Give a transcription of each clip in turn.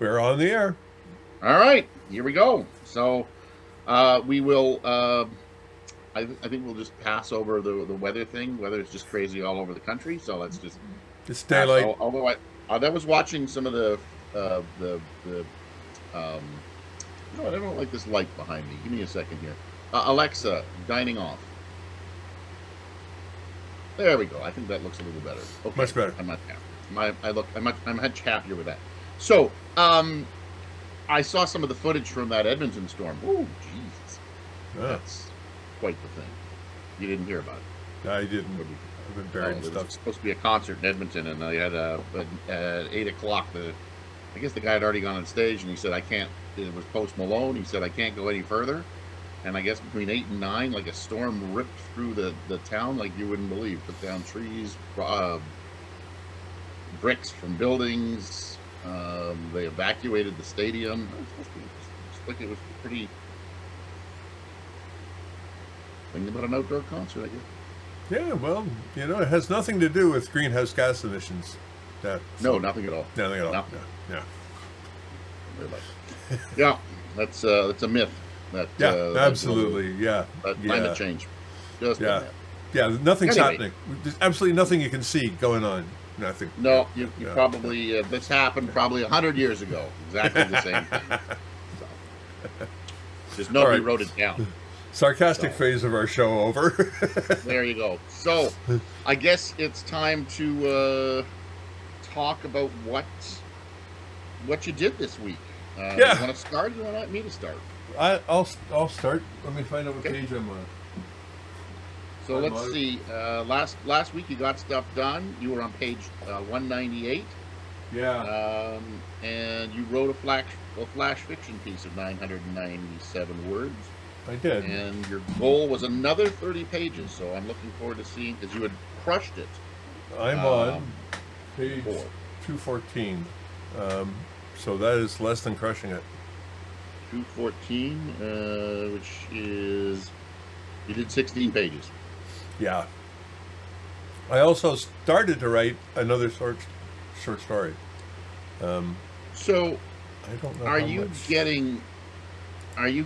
We're on the air. All right, here we go. So we will. I think we'll just pass over the weather thing. Weather is just crazy all over the country. So let's just It's pass. daylight. Although I was watching some of the no, I don't like this light behind me. Give me a second here. Alexa, dining off. There we go. I think that looks a little better. Okay, Much better. I'm not happy. I'm much happier with that. So, I saw some of the footage from that Edmonton storm. Oh, Jesus. That's quite the thing. You didn't hear about it. I didn't. I've been buried in There stuff. was supposed to be a concert in Edmonton, and they had at 8 o'clock. I guess the guy had already gone on stage, and he said, I can't. It was Post Malone. He said, I can't go any further. And I guess between 8 and 9, like a storm ripped through the town like you wouldn't believe. Took down trees, bricks from buildings. They evacuated the stadium. It was pretty. Thinking about an outdoor concert, I guess. Yeah, well, it has nothing to do with greenhouse gas emissions. No, nothing at all. Nothing at all. Nothing. Yeah. Yeah, that's a myth. Absolutely. Climate change. Just a myth. Yeah, nothing's Anyway. happening. There's absolutely nothing you can see going on. Nothing. No, you probably this happened probably 100 years ago. Exactly the same thing. So, just nobody wrote it down. Sarcastic phase of our show over. There you go. So, I guess it's time to talk about what you did this week. You want to start? You want me to start? I'll start. Let me find out what page I'm on. So let's see. Last week you got stuff done. You were on page 198. Yeah. And you wrote a flash fiction piece of 997 words. I did. And your goal was another 30 pages. So I'm looking forward to seeing, because you had crushed it. I'm on page 214. So that is less than crushing it. 214, which is, you did 16 pages. Yeah. I also started to write another short story. So, I don't know. Are you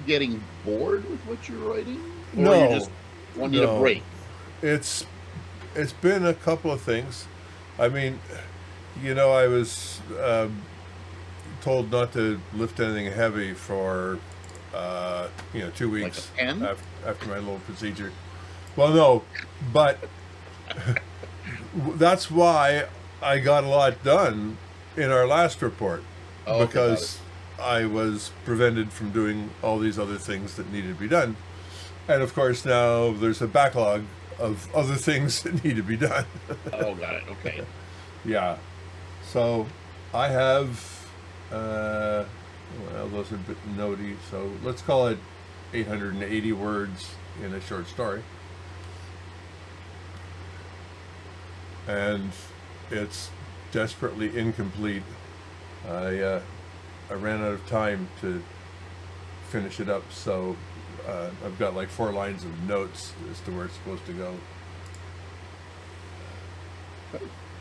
getting bored with what you're writing? Or No. you just need a break? It's been a couple of things. I mean, I was told not to lift anything heavy for 2 weeks Like a pen? after my little procedure. Well, no, but that's why I got a lot done in our last report, because I was prevented from doing all these other things that needed to be done. And of course now there's a backlog of other things that need to be done. Oh, got it. Okay. Yeah. So I have, those are a bit notey, so let's call it 880 words in a short story. And it's desperately incomplete. I ran out of time to finish it up, so I've got like 4 lines of notes as to where it's supposed to go.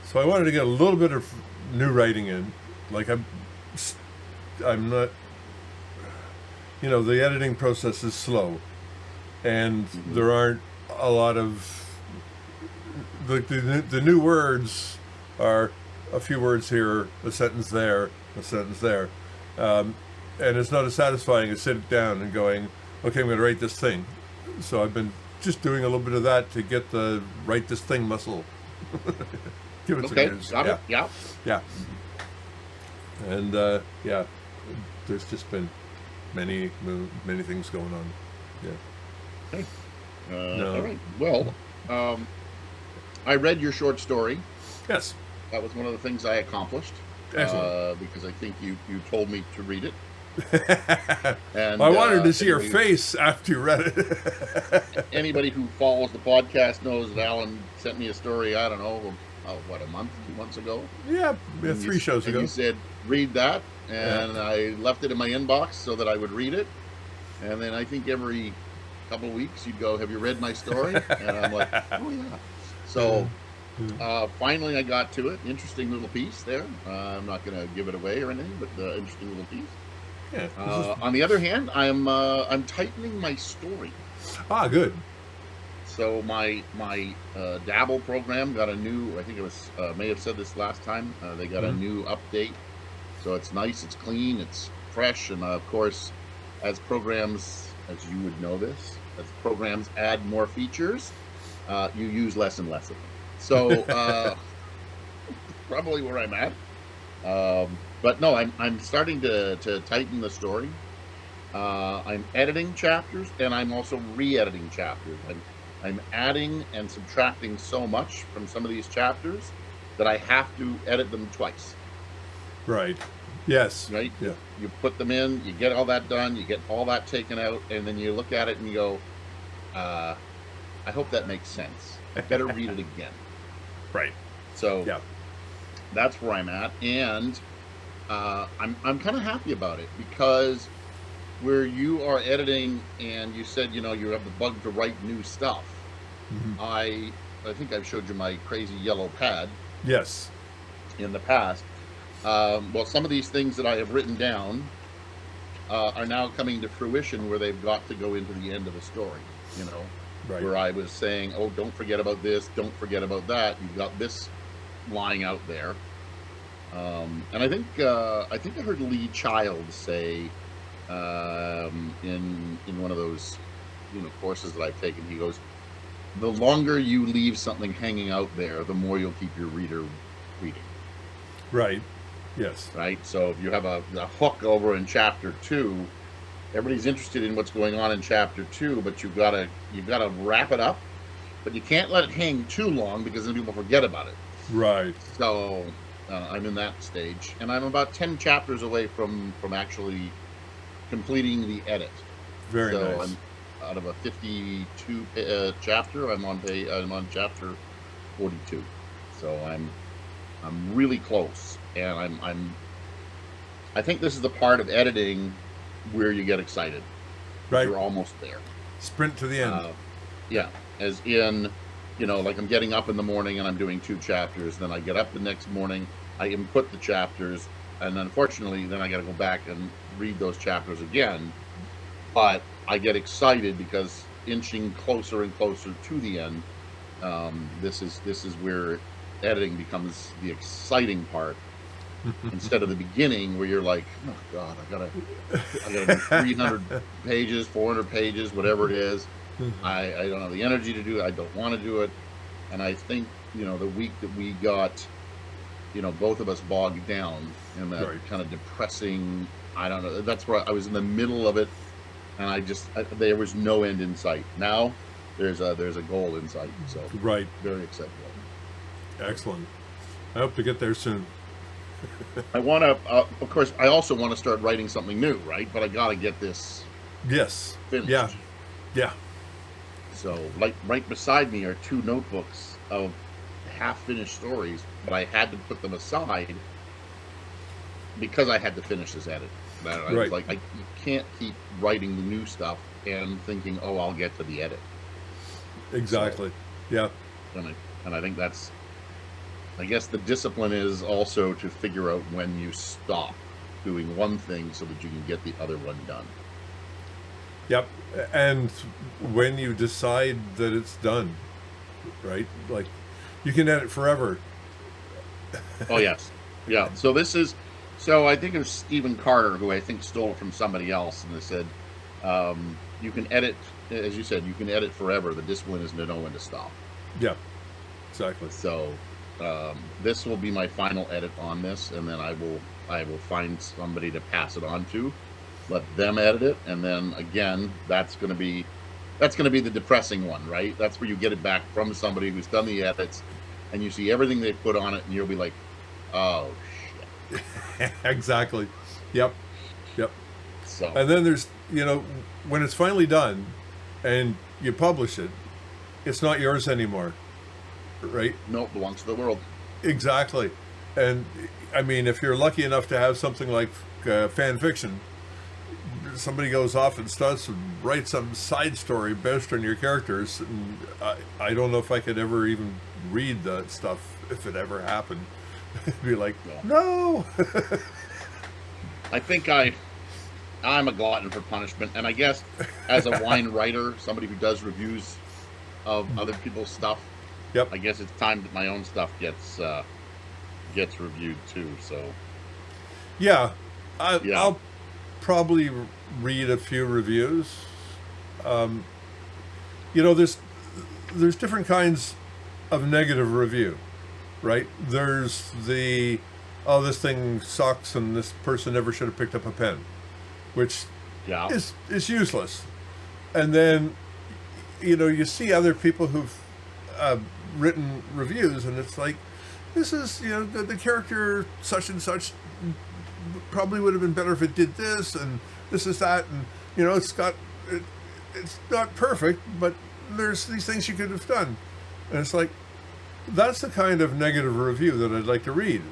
So I wanted to get a little bit of new writing in. Like I'm not, the editing process is slow, and there aren't a lot of the new words are a few words here, a sentence there, a sentence there. And it's not as satisfying as sitting down and going, okay, I'm going to write this thing. So I've been just doing a little bit of that to get the write this thing muscle. Give it some use. Got it. Yeah. Yeah. And there's just been many things going on. Yeah. Okay. No. All right. Well, I read your short story. Yes. That was one of the things I accomplished. Excellent. Because I think you told me to read it. And I wanted to see your face after you read it. Anybody who follows the podcast knows that Alan sent me a story, I don't know, a month, 2 months ago? Yeah, 3 shows ago. And you said, read that, and I left it in my inbox so that I would read it. And then I think every couple of weeks you'd go, have you read my story? And I'm like, oh yeah. So Finally, I got to it. Interesting little piece there. I'm not going to give it away or anything, but interesting little piece. Yeah. This is, On the other hand, I'm tightening my story. good. So my Dabble program got a new. I think it was may have said this last time. They got a new update, so it's nice, it's clean, it's fresh, and of course, as programs, as you would know this, as programs add more features, you use less and less of them. So probably where I'm at. But no, I'm starting to tighten the story. I'm editing chapters, and I'm also re-editing chapters. I'm adding and subtracting so much from some of these chapters that I have to edit them twice. Right. Yes. Right? Yeah. You put them in, you get all that done, you get all that taken out, and then you look at it and you go, I hope that makes sense. I better read it again. Right. So yeah, that's where I'm at, and I'm kind of happy about it, because where you are editing and you said you have the bug to write new stuff. I think I've showed you my crazy yellow pad. Yes. In the past, well, some of these things that I have written down are now coming to fruition, where they've got to go into the end of the story. Right. Where I was saying, oh, don't forget about this, don't forget about that. You've got this lying out there. And I think I heard Lee Child say in one of those courses that I've taken, he goes, the longer you leave something hanging out there, the more you'll keep your reader reading. Right. Yes. Right. So if you have a hook over in chapter 2, everybody's interested in what's going on in chapter 2, but you've got to wrap it up, but you can't let it hang too long, because then people forget about it. Right. So I'm in that stage, and I'm about 10 chapters away from actually completing the edit. Very so nice. I'm out of a 52 chapter. I'm on chapter 42. So I'm really close, and I think this is the part of editing where you get excited. Right. You're almost there. Sprint to the end. Yeah, as in, like I'm getting up in the morning and I'm doing 2 chapters. Then I get up the next morning, I input the chapters, and unfortunately, then I got to go back and read those chapters again. But I get excited because inching closer and closer to the end, this is where editing becomes the exciting part. Instead of the beginning, where you're like, oh God, I gotta do 300 pages, 400 pages, whatever it is. I don't have the energy to do it. I don't want to do it. And I think the week that we got both of us bogged down in that kind of depressing, I don't know, that's where I was in the middle of it, and there was no end in sight. Now there's a goal in sight, so right. Very excited. Excellent. I hope to get there soon. I want to, of course, I also want to start writing something new, right? But I got to get this finished. Yeah. So, right beside me are 2 notebooks of half-finished stories, but I had to put them aside because I had to finish this edit. I was like, you can't keep writing the new stuff and thinking, oh, I'll get to the edit. Exactly. Yeah. And I think that's, I guess the discipline is also to figure out when you stop doing one thing so that you can get the other one done. Yep. And when you decide that it's done, right? Like, you can edit forever. Oh, yes. Yeah. So I think it was Stephen Carter, who I think stole it from somebody else, and they said, you can edit, as you said, you can edit forever. The discipline is to know when to stop. Yeah. Exactly. So this will be my final edit on this, and then I will find somebody to pass it on to, let them edit it, and then again, that's going to be the depressing one, right? That's where you get it back from somebody who's done the edits, and you see everything they put on it, and you'll be like, oh shit. Exactly. Yep. So, and then there's when it's finally done and you publish it, it's not yours anymore. Right? No, it belongs to the world. Exactly. And I mean, if you're lucky enough to have something like fan fiction, somebody goes off and starts to write some side story based on your characters, and I don't know if I could ever even read that stuff if it ever happened. Be like, Yeah. no. I think I'm a glutton for punishment, and I guess as a wine writer, somebody who does reviews of other people's stuff, Yep. I guess it's time that my own stuff gets reviewed too. So Yeah, Yeah. I'll probably read a few reviews. You know, there's different kinds of negative review, right? There's the, oh, this thing sucks and this person never should have picked up a pen, which yeah, is useless. And then, you know, you see other people who've written reviews, and it's like, this is, you know, the character such and such probably would have been better if it did this, and this is that, and you know, it's not perfect, but there's these things you could have done, and it's like, that's the kind of negative review that I'd like to read.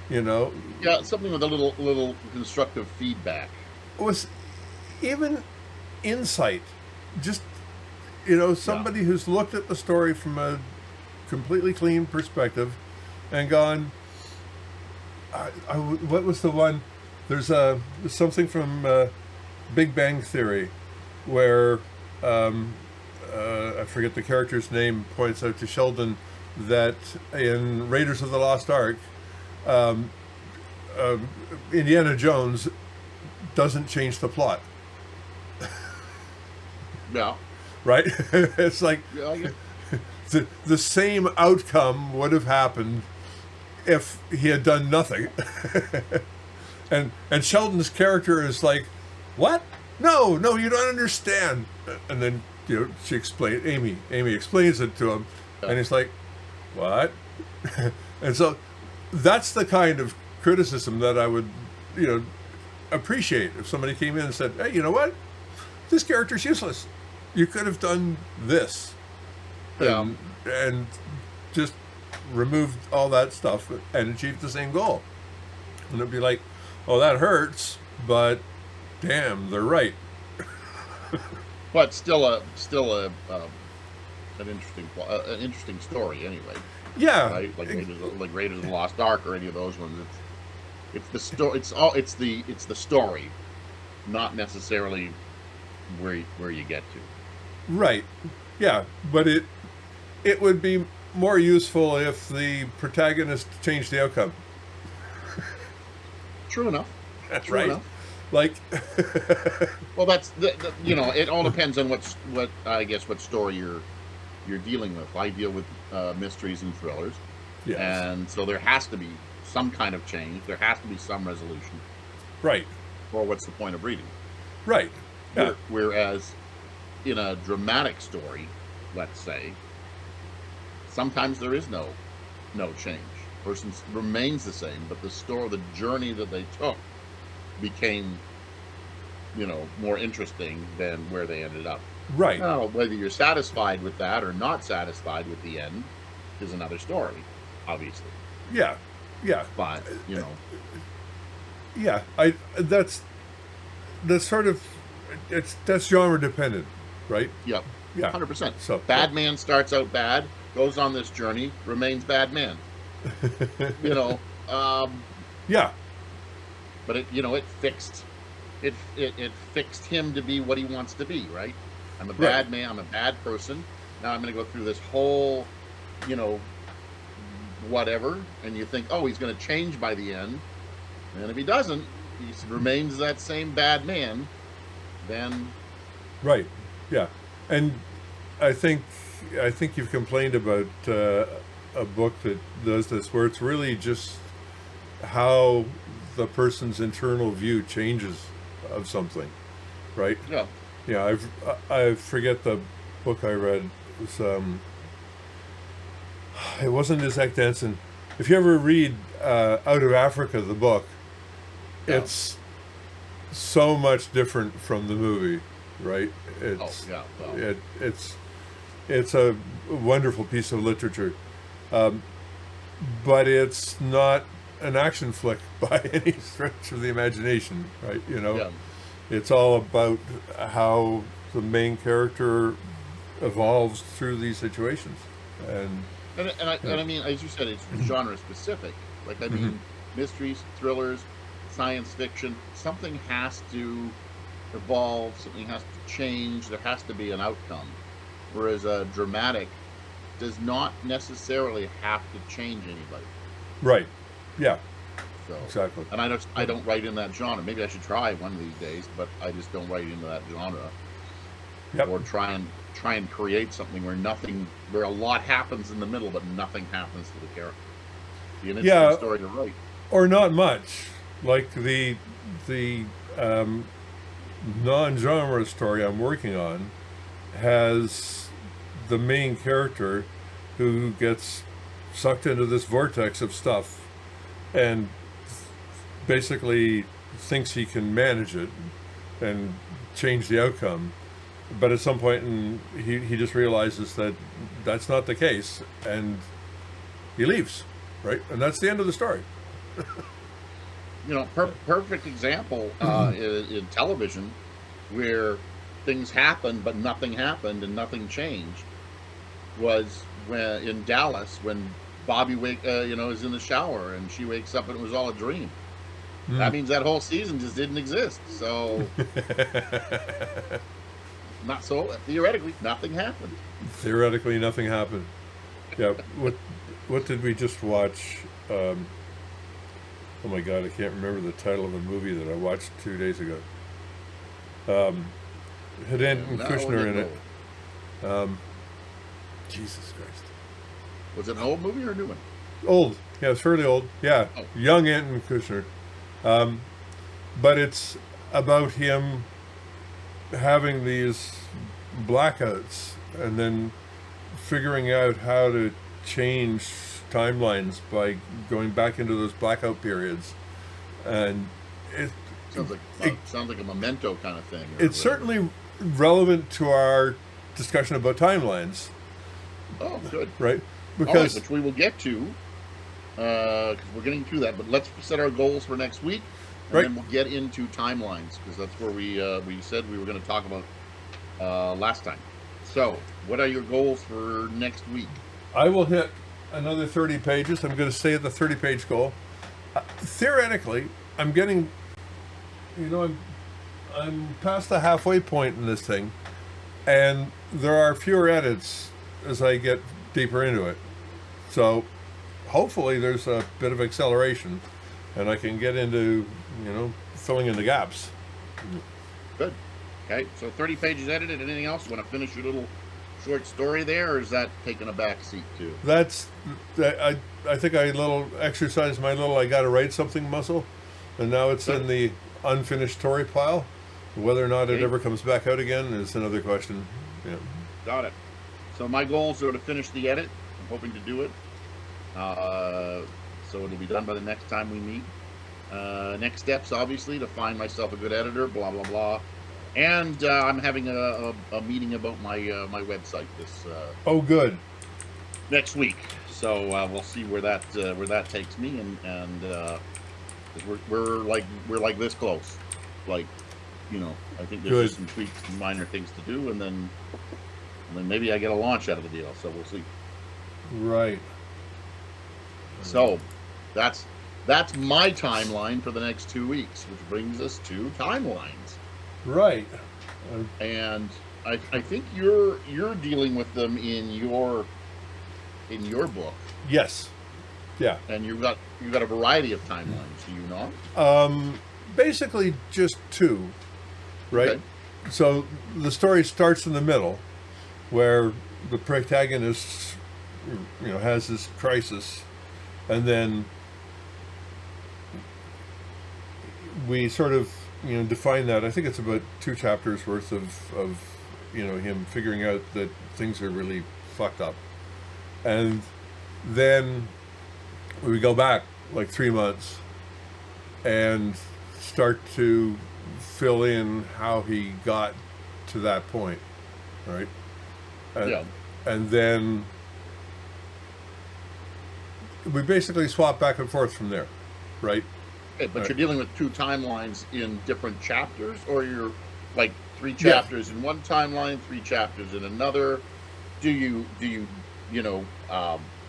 You know, yeah, something with a little constructive feedback. was even insight, just, you know, somebody who's looked at the story from a completely clean perspective and gone, what was the one? There's something from Big Bang Theory where I forget the character's name, points out to Sheldon that in Raiders of the Lost Ark, Indiana Jones doesn't change the plot. Yeah, Right? It's like yeah, yeah. the same outcome would have happened if he had done nothing. and Sheldon's character is like, what? No, you don't understand. And then, you know, Amy explains it to him, and he's like, what? And so that's the kind of criticism that I would, you know, appreciate if somebody came in and said, hey, you know what? This character's useless. You could have done this. Yeah. And just removed all that stuff and achieved the same goal. And it'd be like, oh, that hurts, but damn, they're right. But still an interesting story anyway. Yeah. Right? Like Raiders of the Lost Ark or any of those ones. It's the story. It's the story, not necessarily where you get to. Right. Yeah, but it would be more useful if the protagonist changed the outcome. True enough. True Right. enough. Like, Well, that's you know, it all depends on what story you're dealing with. I deal with mysteries and thrillers, yes. and so there has to be some kind of change. There has to be some resolution. Right. Or what's the point of reading? Right. Yeah. Whereas in a dramatic story, let's say, sometimes there is no change. Person remains the same, but the journey that they took became, you know, more interesting than where they ended up. Right. Now, whether you're satisfied with that or not satisfied with the end is another story, obviously. Yeah. Yeah. But, you know. Yeah. That's sort of, that's genre dependent, right? Yep. Yeah. 100%. So Bad man starts out bad, goes on this journey, remains bad man. You know. Yeah. But it fixed him to be what he wants to be, right? I'm a bad man, I'm a bad person. Now I'm going to go through this whole, you know, whatever, and you think, oh, he's going to change by the end. And if he doesn't, he remains that same bad man, then... Right. Yeah. And I think you've complained about a book that does this, where it's really just how the person's internal view changes of something, right? Yeah. Yeah, I forget the book I read. It wasn't Isaac Denson. If you ever read Out of Africa, the book, it's so much different from the movie, right? It's a wonderful piece of literature, but it's not an action flick by any stretch of the imagination, right? You know, it's all about how the main character evolves through these situations, and And I mean, as you said, it's genre specific. Like, I Mhm. mean, mysteries, thrillers, science fiction. Something has to evolve. Something has to change. There has to be an outcome. Whereas a dramatic does not necessarily have to change anybody. Right. Yeah. So, Exactly. and I Yep. don't write in that genre. Maybe I should try one of these days, but I just don't write into that genre. Yep. Or try and create something where a lot happens in the middle, but nothing happens to the character. Be an interesting Yeah. story to write. Or not much. Like the um, non-genre story I'm working on has the main character who gets sucked into this vortex of stuff and basically thinks he can manage it and change the outcome. But at some point, he just realizes that that's not the case, and he leaves, right? And that's the end of the story. Perfect example in television where things happened, but nothing happened and nothing changed was when in Dallas when is in the shower and she wakes up and it was all a dream. That Mm. means that whole season just didn't exist. So not so theoretically, nothing happened. Theoretically, nothing happened. Yeah. What did we just watch? Oh my God, I can't remember the title of a movie that I watched 2 days ago. Had And Anton now Kushner in go. it. Um, Jesus Christ. Was it an old movie or a new one? Old. Yeah, it's fairly old. Yeah, Oh, young Anton Kushner. Um, but it's about him having these blackouts and then figuring out how to change timelines by going back into those blackout periods. And it, sounds like it sounds like a memento kind of thing or it's whatever. certainly relevant to our discussion about timelines, Oh, good. right? All right, Because which we will get to because we're getting to that. But let's set our goals for next week, and right, then we'll get into timelines because that's where we said we were going to talk about last time. So, what are your goals for next week? I will hit another 30 pages. I'm going to stay at the 30-page goal. Theoretically, I'm getting, I'm past the halfway point in this thing, and there are fewer edits as I get deeper into it. So hopefully there's a bit of acceleration, and I can get into, filling in the gaps. Good. Okay, so 30 pages edited. Anything else? You want to finish your little short story there, or is that taking a back seat too? That's I think I little exercised my little I got to write something muscle, and now it's Good. in the unfinished story pile. Whether or not it Okay, ever comes back out again is another question. Yeah. got it. So my goals are to finish the edit. I'm hoping to do it. Uh, so it'll be done by the next time we meet. Next steps, obviously, to find myself a good editor. Blah blah blah. And I'm having a meeting about my website this Oh, good. next week. So we'll see where that takes me, and 'cause we're like this close. Like, I think there's Good. just some tweaks, and minor things to do, and then maybe I get a launch out of the deal. So we'll see. Right. So that's my timeline for the next 2 weeks, which brings us to timelines. Right. And I think you're dealing with them in your book, Yes. Yeah. and you've got a variety of timelines, do you not? Basically, just two. Right. Okay. So the story starts in the middle, where the protagonist, has this crisis, and then we sort of define that. I think it's about 2 chapters worth of him figuring out that things are really fucked up, and then we go back like 3 months and start to fill in how he got to that point, right? And, Yeah. and then we basically swap back and forth from there, right? Okay, but Right. you're dealing with two timelines in different chapters, or you're like 3 Yeah. chapters in one timeline, 3 chapters in another. Do you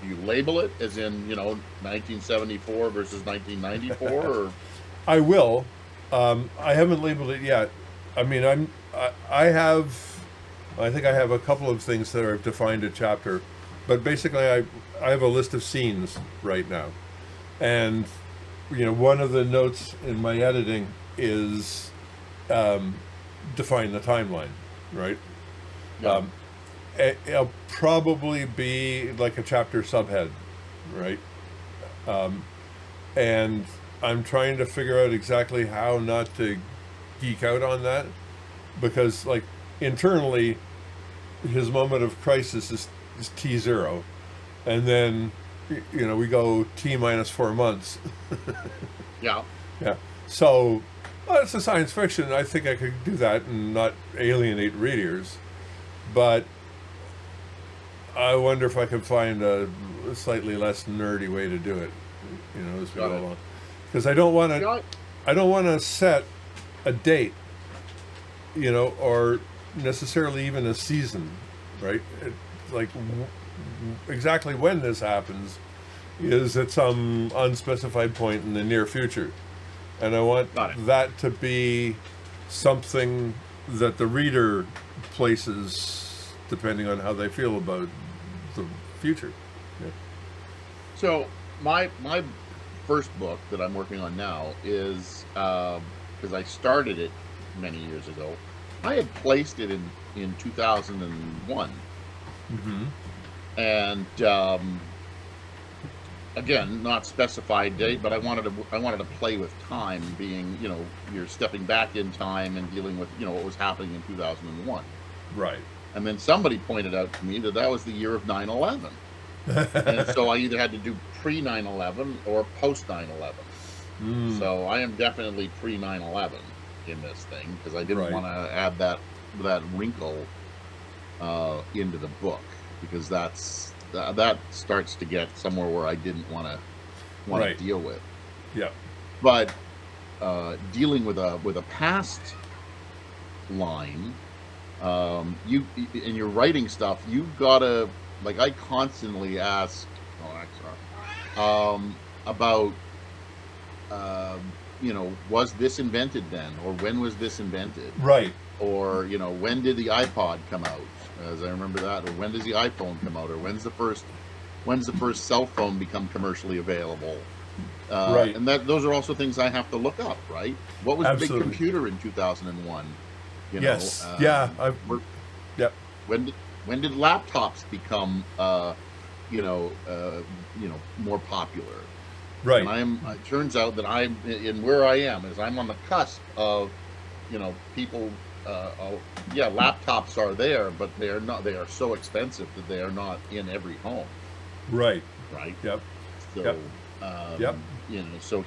you label it as in 1974 versus 1994, or I will. I haven't labeled it yet. I mean, I have. I think I have a couple of things that are defined a chapter, but basically, I have a list of scenes right now, and one of the notes in my editing is define the timeline, right? yeah, It'll probably be like a chapter subhead, right? And I'm trying to figure out exactly how not to geek out on that, because like internally his moment of crisis is T0, and then we go T minus 4 months. yeah. Yeah. So it's a science fiction. I think I could do that and not alienate readers, but I wonder if I could find a slightly less nerdy way to do it, as we Got go it. along. Because I don't want to. Got- I don't want to set a date, or necessarily even a season, right? Exactly when this happens is at some unspecified point in the near future, and I want Got it. that to be something that the reader places depending on how they feel about the future. Yeah. So my first book that I'm working on now is because I started it many years ago. I had placed it in 2001, Mm-hmm. and again, not specified date, but I wanted to play with time, being you're stepping back in time and dealing with what was happening in 2001. Right. And then somebody pointed out to me that was the year of 9/11. And so I either had to do pre 9/11 or post 9/11. Mm. So I am definitely pre 9/11 in this thing, because I didn't Right. want to add that wrinkle into the book, because that starts to get somewhere where I didn't want to Right. deal with. Yeah. But dealing with a past line, you in your writing stuff, you've got to, like, I constantly ask, about, was this invented then, or when was this invented, Right. or when did the iPod come out, as I remember that, or when does the iPhone come out, or when's the first cell phone become commercially available. Right. And those are also things I have to look up, right? What was the big Absolutely. computer in 2001? Yes. Yeah. were- Yep. when did laptops become more popular? Right. And it turns out that I'm in where I am is I'm on the cusp of people. Laptops are there, but they are not. They are so expensive that they are not in every home, Right. right? Yep. So, Yep. Yep. So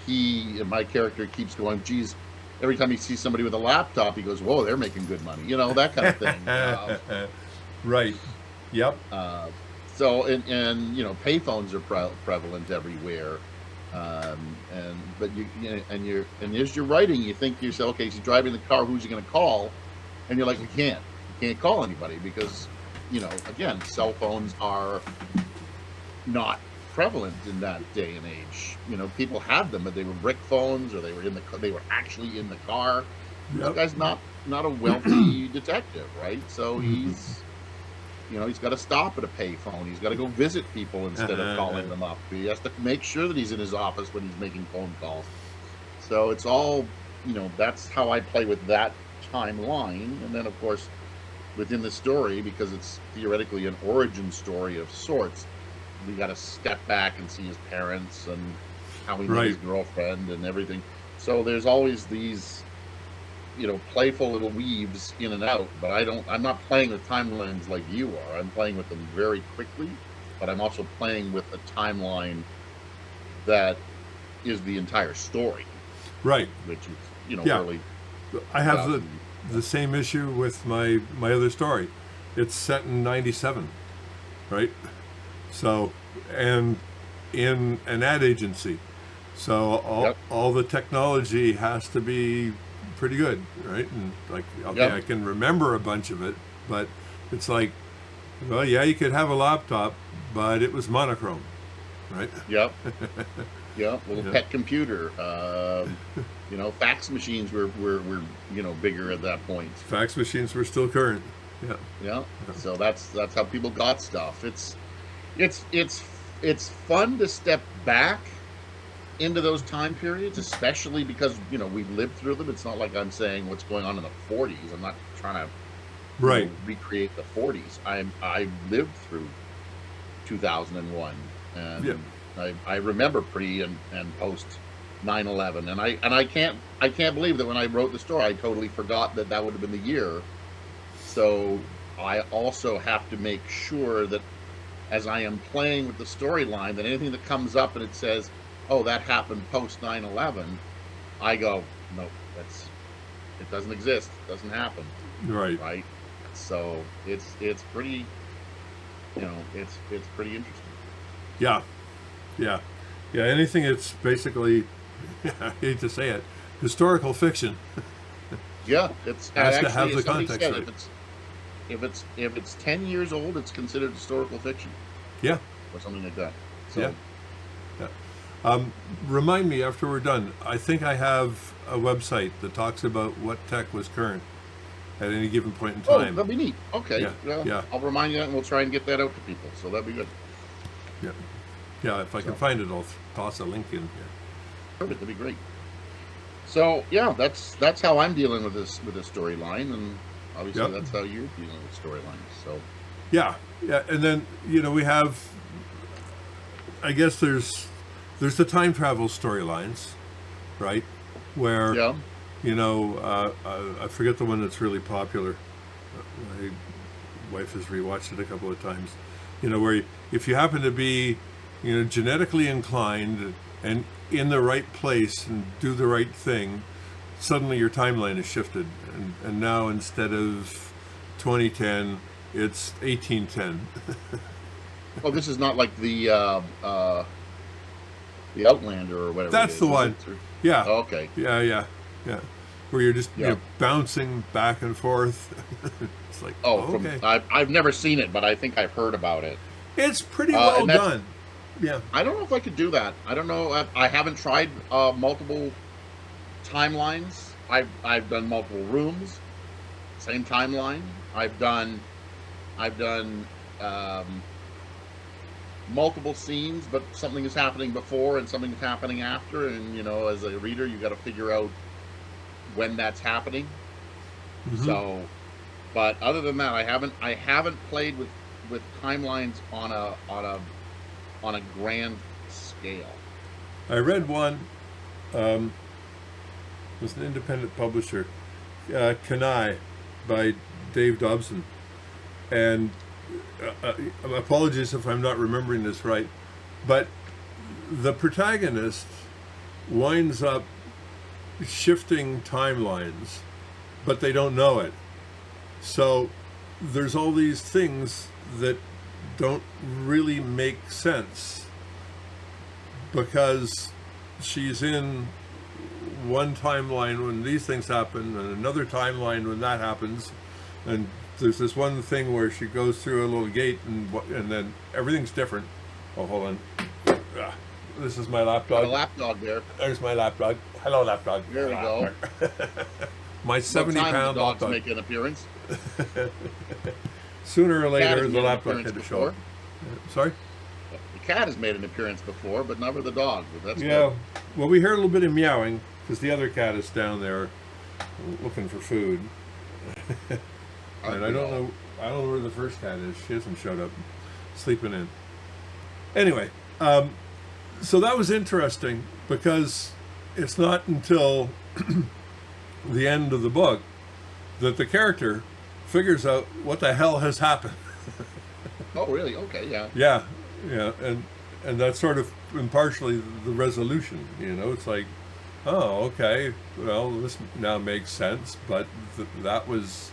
my character keeps going, geez, every time he sees somebody with a laptop, he goes, whoa, they're making good money, that kind of thing. Right. Yep. So, and payphones are prevalent everywhere. But as you're writing, you think to yourself, okay, he's driving the car, who's he going to call? And you're like, you can't call anybody, because, again, cell phones are not prevalent in that day and age. People had them, but they were brick phones, or they were actually in the car. This Yep. guy's not a wealthy detective, right? So he's got to stop at a payphone. He's got to go visit people instead of calling them up. He has to make sure that he's in his office when he's making phone calls. So it's all, that's how I play with that timeline. And then, of course, within the story, because it's theoretically an origin story of sorts, we got to step back and see his parents and how he met his girlfriend and everything. So there's always these, playful little weaves in and out. But I'm not playing with timelines like you are. I'm playing with them very quickly, but I'm also playing with a timeline that is the entire story, Right. which is, Yeah. really. I have the same issue with my other story. It's set in '97, right? So, and in an ad agency, so all the technology has to be pretty good, right? And like, okay, Yep. I can remember a bunch of it, but it's like Well, yeah, you could have a laptop, but it was monochrome, right? Yep. Yep. Little Yeah. pet computer. Fax machines were bigger at that point. Fax machines were still current. Yeah. Yeah. So that's how people got stuff. It's fun to step back into those time periods, especially because we've lived through them. It's not like I'm saying what's going on in the 40s. I'm not trying to Right. recreate the 40s. I lived through 2001, Yeah. and I remember pre and post 9/11, and I can't believe that when I wrote the story, I totally forgot that would have been the year. So I also have to make sure that as I am playing with the storyline, that anything that comes up and it says, "Oh, that happened post 9/11," I go, "No, it doesn't exist. It doesn't happen." Right. Right? So it's pretty, it's pretty interesting. Yeah. Yeah. Yeah. Anything that's basically, I hate to say it, historical fiction Yeah, it's has to actually, have the as somebody context said, right. if it's 10 years old, it's considered historical fiction Yeah. or something like that. Yeah. So Yeah. Remind me after we're done. I think I have a website that talks about what tech was current at any given point in oh, time. that'd be neat. Okay, Yeah. well, Yeah. I'll remind you that, and we'll try and get that out to people. So that'd be good. Yeah. Yeah. If I can So find it, I'll toss a link in here. perfect. That'd be great. So yeah, that's how I'm dealing with this storyline, and obviously Yep. that's how you're dealing with storylines. So Yeah. Yeah. And then we have. I guess there's the time travel storylines, right? Where yeah, I forget the one that's really popular. My wife has rewatched it a couple of times. Where if you happen to be, genetically inclined and in the right place and do the right thing, suddenly your timeline is shifted, and now instead of 2010, it's 1810. well, this is not like the Outlander or whatever it That's the is one. it? Yeah, Oh, okay, yeah, yeah, yeah. Where you're just yeah. bouncing back and forth. It's like, Oh, oh, okay, I've never seen it, but I think I've heard about it. it's pretty well And that's done. Yeah, I don't know if I could do that. I don't know. I haven't tried multiple timelines. I've done multiple rooms, same timeline. I've done multiple scenes, but something is happening before and something is happening after, and as a reader, you got to figure out when that's happening. hmm So, but other than that, I haven't played with timelines on a grand scale. I read one. It was an independent publisher, Kanai, by Dave Dobson, and apologies if I'm not remembering this right, but the protagonist winds up shifting timelines, but they don't know it. So there's all these things that don't really make sense because she's in one timeline when these things happen and another timeline when that happens, and there's this one thing where she goes through a little gate and then everything's different. Oh, hold on. Ah, this is my Got a lapdog. lapdog there. There's my lapdog. Hello, lapdog. There we go. My About 70 time the pound dogs lapdog. make an appearance. Sooner or Cat later, has the made an lapdog appearance had to show before. up. Sorry? The cat has made an appearance before, but never the dog. But that's Yeah. good. Well, we heard a little bit of meowing because the other cat is down there looking for food. And I don't know. I don't know where the first cat is. She hasn't showed up. Sleeping in. Anyway, so that was interesting because it's not until the end of the book that the character figures out what the hell has happened. Oh, really? Okay, yeah. Yeah, yeah, and that's sort of impartially the resolution. It's like, oh, okay, well, this now makes sense, but that was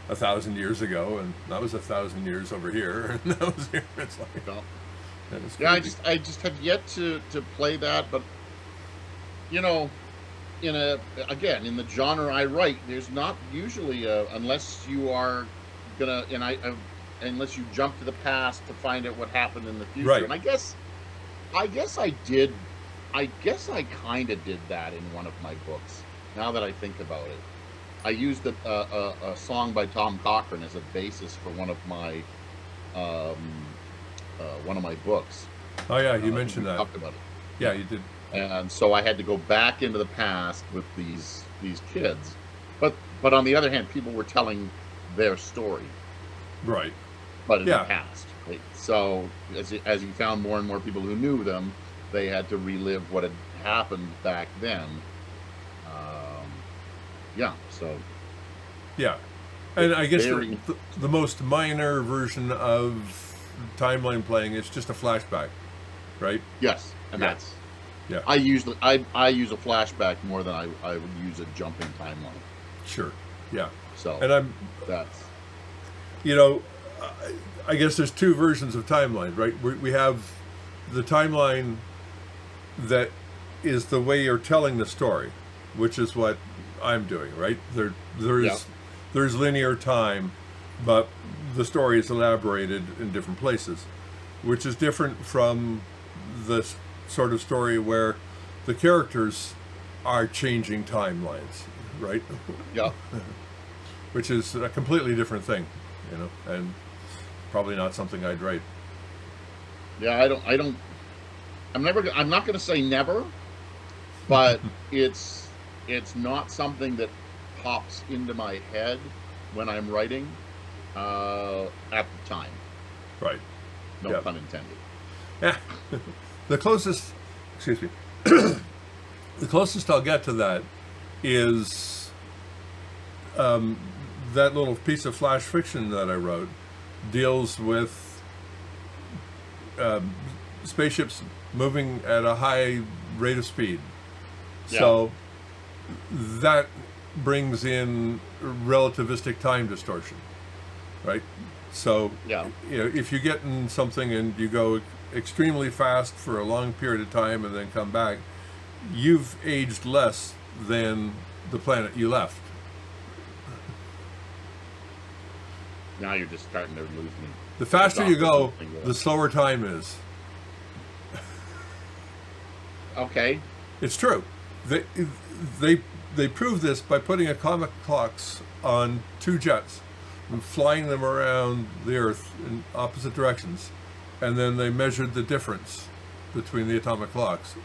1,000 years ago, and that was 1,000 years over here, and that was here. It's like, No. and it's Yeah, I crazy. just have yet to play that, but you know, in the genre I write, there's not usually unless you are gonna, and unless you jump to the past to find out what happened in the future. Right. And I guess I did. I guess I kind of did that in one of my books. Now that I think about it, I used a song by Tom Cochrane as a basis for um, one of my books. Oh yeah, you mentioned that. Talked about it. Yeah, you did. And so I had to go back into the past with these kids, but on the other hand, people were telling their story, Right. but in Yeah. the past. Right? So as you found more and more people who knew them, they had to relive what had happened back then. Yeah. So Yeah. And I guess very the most minor version of timeline playing is just a flashback, right? yes, and Yeah. that's Yeah. I use a flashback more than I would use a jumping timeline. Sure. Yeah. So And that's you know, I guess there's two versions of timeline, right? We have the timeline that is the way you're telling the story, which is what I'm doing, right? There's linear time, but the story is elaborated in different places, which is different from the sort of story where the characters are changing timelines, right? yeah. Which is a completely different thing, and probably not something I'd write. Yeah, I'm not going to say never, but it's not something that pops into my head when I'm writing at the time. Right. No Yeah. pun intended. Yeah. The closest, excuse me, the closest I'll get to that is that little piece of flash fiction that I wrote deals with spaceships moving at a high rate of speed. Yeah. So that brings in relativistic time distortion, right? So Yeah. if you get in something and you go extremely fast for a long period of time and then come back, you've aged less than the planet you left. Now you're just starting to lose me. The faster you go, the slower time is. Okay. It's true. They prove this by putting atomic clocks on two jets and flying them around the Earth in opposite directions, and then they measured the difference between the atomic clocks.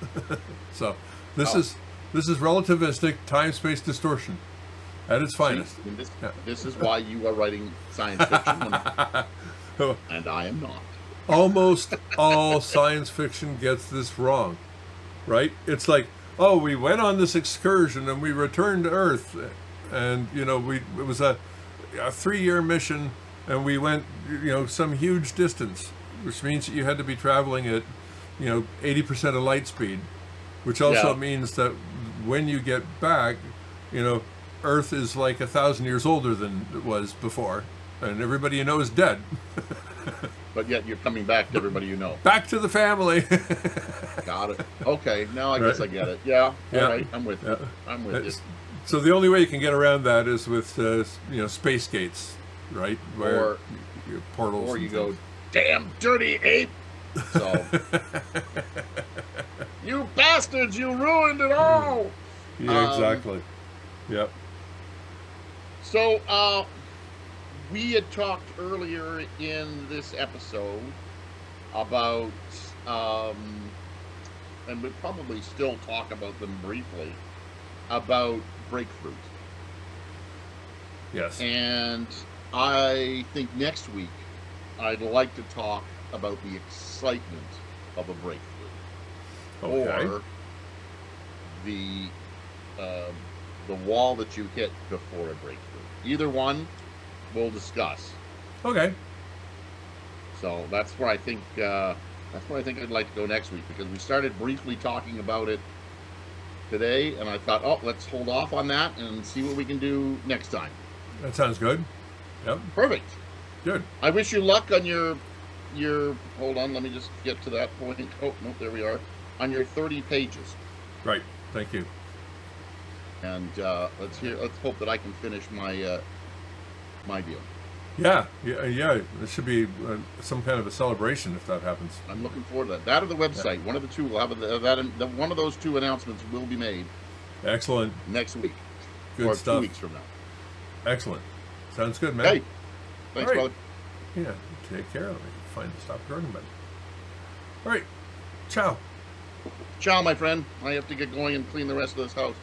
So this is relativistic time-space distortion at its finest. See, and Yeah. this is why you are writing science fiction, and I am not. Almost all science fiction gets this wrong, right? It's like, oh, we went on this excursion and we returned to Earth, and it was a 3-year mission, and we went some huge distance, which means that you had to be traveling at 80% of light speed, which also Yeah. means that when you get back, Earth is like 1,000 years older than it was before, and everybody you know is dead. But yet you're coming back to everybody you know. Back to the family. Got it. Okay, now I guess Right. I get it. Yeah. Yeah. All right. I'm with you. Yeah. I'm with you. So the only way you can get around that is with space gates, right? Or- portals. Or and you go, things. damn dirty ape. So, you bastards, you ruined it all. Yeah, exactly. Yep. So, we had talked earlier in this episode about, and we probably still talk about them briefly, about breakthroughs. Yes. And I think next week I'd like to talk about the excitement of a breakthrough, Okay. or the wall that you hit before a breakthrough. Either one, we'll discuss. Okay. So that's where I think I'd like to go next week, because we started briefly talking about it today, and I thought, oh, let's hold off on that and see what we can do next time. That sounds good. Yep. Perfect. Good. I wish you luck on your hold on, let me just get to that point. Oh, no, there we are. On your 30 pages. Right. Thank you. And let's hope that I can finish my my deal. Yeah, yeah, yeah. There should be some kind of a celebration if that happens. I'm looking forward to that. That or the Yeah. website. One of the two will have one of those two announcements will be made Excellent. next week Good or two stuff. weeks from now. Excellent. Sounds good, man. Hey, thanks, All right. brother. Yeah. Take care. Let me find the stop recording button. All right. Ciao. Ciao, my friend. I have to get going and clean the rest of this house.